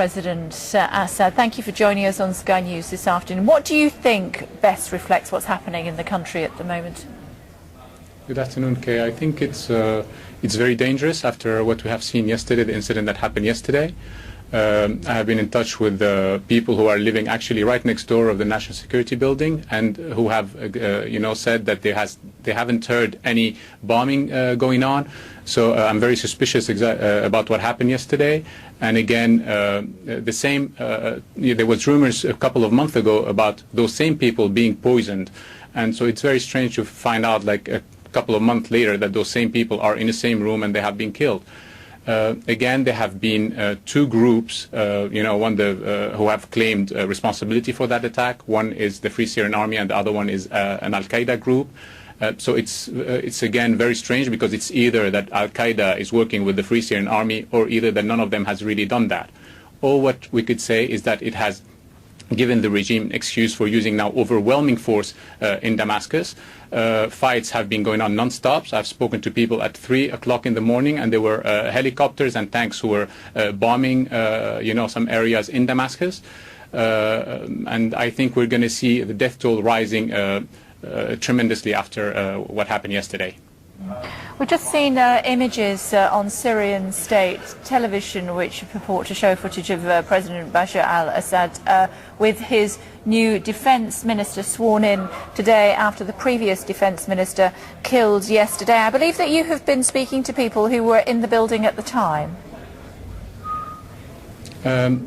President Assad, thank you for joining us on Sky News this afternoon. What do you think best reflects what's happening in the country at the moment? Good afternoon, Kay. I think it's very dangerous after what we have seen yesterday, the incident that happened yesterday. I have been in touch with people who are living actually right next door of the National Security Building, and who have, said that they haven't heard any bombing going on. So I'm very suspicious about what happened yesterday. And again, the same. There was rumors a couple of months ago about those same people being poisoned, and so it's very strange to find out, like a couple of months later, that those same people are in the same room and they have been killed. Again, there have been two groups, who have claimed responsibility for that attack. One is the Free Syrian Army, and the other one is an Al-Qaeda group. So it's again very strange, because it's either that Al-Qaeda is working with the Free Syrian Army, or either that none of them has really done that. Or what we could say is that it has given the regime an excuse for using now overwhelming force in Damascus. Fights have been going on non-stop. So I've spoken to people at 3 o'clock in the morning, and there were helicopters and tanks who were bombing, some areas in Damascus. And I think we're going to see the death toll rising tremendously after what happened yesterday. We've just seen images on Syrian state television which purport to show footage of President Bashar al-Assad with his new defence minister sworn in today after the previous defence minister killed yesterday. I believe that you have been speaking to people who were in the building at the time.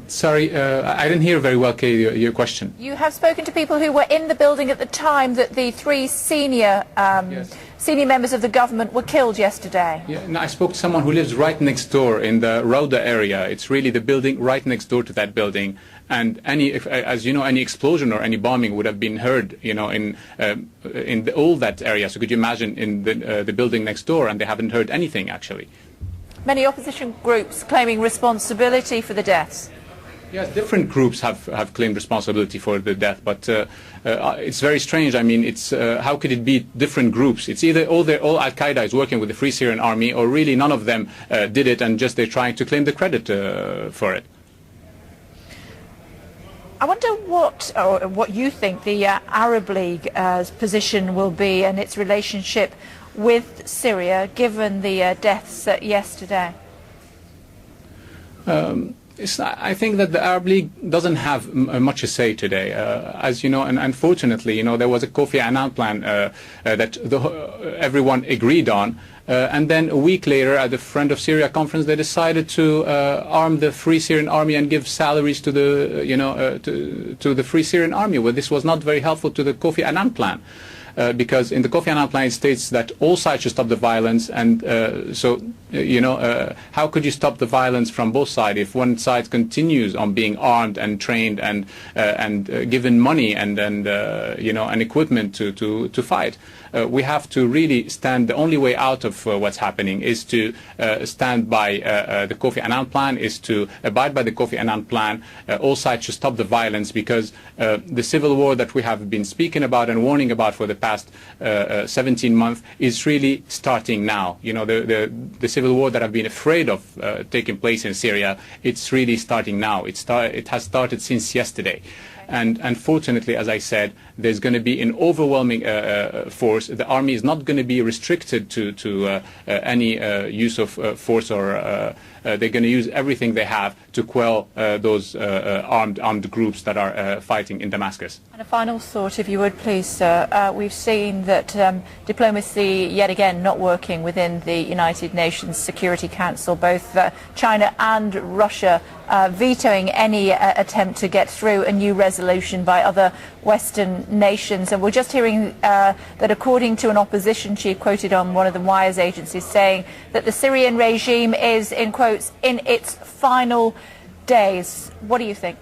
Sorry, I didn't hear very well, Kay, your question. You have spoken to people who were in the building at the time that the three senior members of the government were killed yesterday. Yeah, no, I spoke to someone who lives right next door in the Rauda area. It's really the building right next door to that building. And any explosion or any bombing would have been heard, in all that area. So could you imagine in the building next door, and they haven't heard anything actually. Many opposition groups claiming responsibility for the deaths. Yes, different groups have claimed responsibility for the death, but it's very strange. I mean, it's how could it be different groups? It's either all Al-Qaeda is working with the Free Syrian Army, or really none of them did it, and just they're trying to claim the credit for it. I wonder what you think the Arab League's position will be, and its relationship with Syria, given the deaths yesterday. I think that the Arab League doesn't have much to say today. As you know, and unfortunately, there was a Kofi Annan plan that everyone agreed on. And then a week later, at the Friend of Syria conference, they decided to arm the Free Syrian Army and give salaries to the to the Free Syrian Army. Well, this was not very helpful to the Kofi Annan plan. Because in the Kofi Annan plan it states that all sides should stop the violence, and how could you stop the violence from both sides if one side continues on being armed and trained and given money and equipment to fight? We have to really stand. The only way out of what's happening is to stand by the Kofi Annan plan, is to abide by the Kofi Annan plan. All sides should stop the violence, because the civil war that we have been speaking about and warning about for the past 17 months is really starting now. The civil war that I've been afraid of taking place in Syria, it's really starting now. It has started since yesterday. And unfortunately, as I said, there's going to be an overwhelming force. The army is not going to be restricted to any use of force, or they're going to use everything they have to quell those armed groups that are fighting in Damascus. And a final thought, if you would please, sir. We've seen that diplomacy yet again not working within the United Nations Security Council, both China and Russia vetoing any attempt to get through a new resolution by other Western nations. And we're just hearing that according to an opposition chief quoted on one of the wires agencies saying that the Syrian regime is, in quotes, in its final days. What do you think?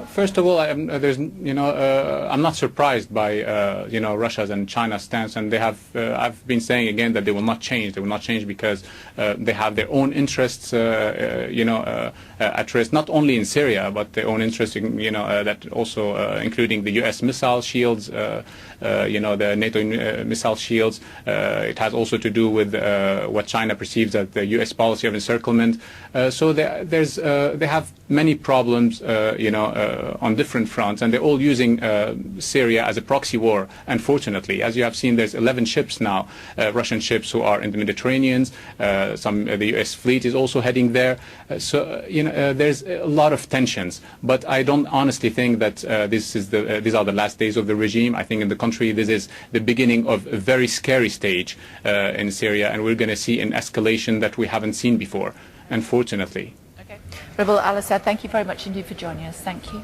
First of all, I'm not surprised by Russia's and China's stance, and they have. I've been saying again that they will not change. They will not change because they have their own interests, at risk, not only in Syria, but their own interests, that also including the U.S. missile shields, the NATO missile shields. It has also to do with what China perceives as the U.S. policy of encirclement. So they have many problems, on different fronts, and they're all using Syria as a proxy war. Unfortunately, as you have seen, there's 11 ships now, Russian ships who are in the Mediterranean. The U.S. fleet is also heading there. There's a lot of tensions. But I don't honestly think that these are the last days of the regime. I think in the country this is the beginning of a very scary stage in Syria, and we're going to see an escalation that we haven't seen before, unfortunately. Ribal Al Assad, thank you very much indeed for joining us. Thank you.